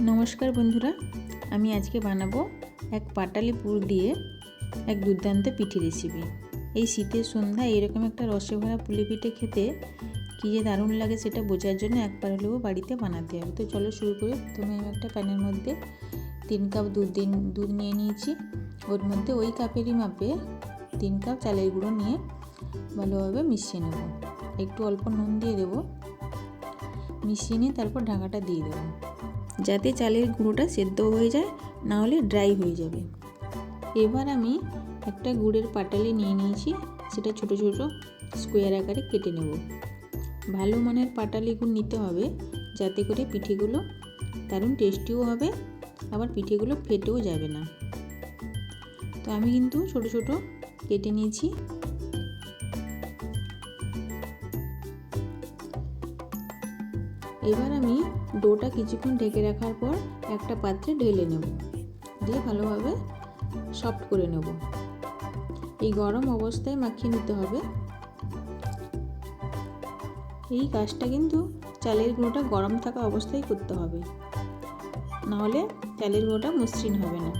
নমস্কার বন্ধুরা, আমি আজকে বানাবো এক পাটালি পুর দিয়ে এক দুর্দান্ত পিঠে রেসিপি। এই শীতের সন্ধ্যায় এরকম একটা রসে ভরা পুলি পিঠে খেতে কী যে দারুণ লাগে সেটা বোঝার জন্য একবার হলেও বাড়িতে বানাতে হবে। তো চলো শুরু করি। প্রথমে আমি একটা প্যানের মধ্যে 3 কাপ দুধ নিয়ে নিয়েছি। ওর মধ্যে ওই কাপেরই মাপে 3 কাপ চালের গুঁড়ো নিয়ে ভালোভাবে মিশিয়ে নেব। একটু অল্প নুন দিয়ে দেবো, মিশিয়ে নিয়ে তারপর ঢাকাটা দিয়ে দেবো, যাতে চালের গুঁড়োটা সেদ্ধ হয়ে যায়, না হলে ড্রাই হয়ে যাবে। এবার আমি একটা গুড়ের পাটালি নিয়ে নিয়েছি, সেটা ছোট ছোট স্কোয়ার আকারে কেটে নেব। ভালো মানের পাটালি গুড় নিতে হবে, যাতে করে পিঠেগুলো দারুণ টেস্টিও হবে, আবার পিঠেগুলো ফেটেও যাবে না। তো আমি কিন্তু ছোট ছোট কেটে নিয়েছি। এবার আমি ডোটা কিছুক্ষণ ঢেকে রাখার পর একটা পাত্রে ঢেলে নেব, দিয়ে ভালোভাবে সফট করে নেব। এই গরম অবস্থায় মাখিয়ে নিতে হবে। এই কাজটা কিন্তু চালের গুঁড়োটা গরম থাকা অবস্থায় করতে হবে, নাহলে চালের গুঁড়োটা মসৃণ হবে না।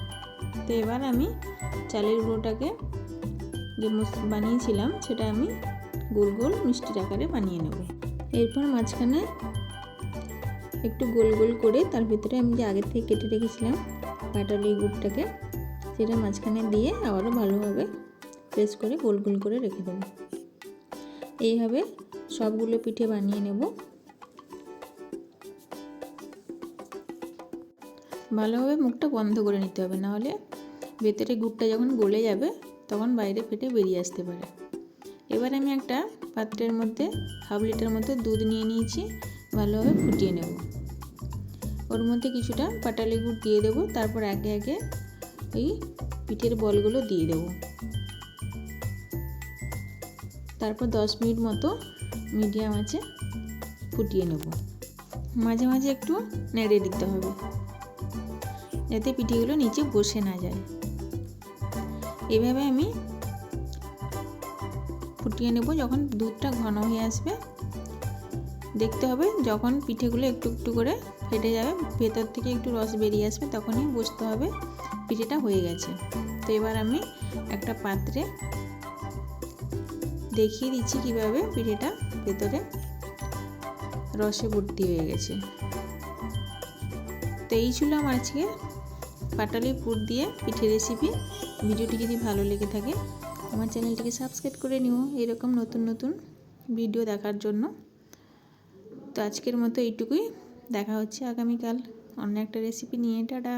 তো এবার আমি চালের গুঁড়োটাকে যে বানিয়েছিলাম সেটা আমি গোল গোল মিষ্টির আকারে বানিয়ে নেব। এরপর মাঝখানে একটু গোল গোল করে তার ভিতরে আমি যে আগে থেকে কেটে রেখেছিলাম পাটালি গুড়টাকে, সেটা মাঝখানে দিয়ে আবারও ভালোভাবে প্রেস করে গোল গোল করে রেখে দেব। এইভাবে সবগুলো পিঠে বানিয়ে নেব। ভালোভাবে মুখটা বন্ধ করে নিতে হবে, নাহলে ভেতরে গুড়টা যখন গলে যাবে তখন বাইরে ফেটে বেরিয়ে আসতে পারে। এবার আমি একটা পাত্রের মধ্যে 1/2 লিটার মতো দুধ নিয়ে নিয়েছি, ভালোভাবে ফুটিয়ে নেব। ওর মধ্যে কিছুটা পাটালি গুড় দিয়ে দেবো, তারপর একে একে এই পিঠের বলগুলো দিয়ে দেবো। তারপর 10 মিনিট মতো মিডিয়াম আঁচে ফুটিয়ে নেব। মাঝে মাঝে একটু নেড়ে দিতে হবে, যাতে পিঠেগুলো নিচে বসে না যায়। এভাবে আমি ফুটিয়ে নেব। যখন দুধটা ঘন হয়ে আসবে দেখতে হবে, যখন পিঠেগুলো একটু একটু করে ফেটে যাবে, ভেতর থেকে একটু রস বেরিয়ে আসবে, তখনই বুঝতে হবে পিঠেটা হয়ে গেছে। তো এবার আমি একটা পাত্রে দেখিয়ে দিচ্ছি কিভাবে পিঠেটা ভেতরে রসে ভর্তি হয়ে গেছে। তো এই ছিল আমার আজকে পাটালি পুর দিয়ে পিঠে রেসিপি। ভিডিওটি যদি ভালো লেগে থাকে আমার চ্যানেলটিকে সাবস্ক্রাইব করে নিও এরকম নতুন নতুন ভিডিও দেখার জন্য। তো আজকের মতো এইটুকুই, দেখা হচ্ছে আগামীকাল অন্য একটা রেসিপি নিয়ে। টাটা।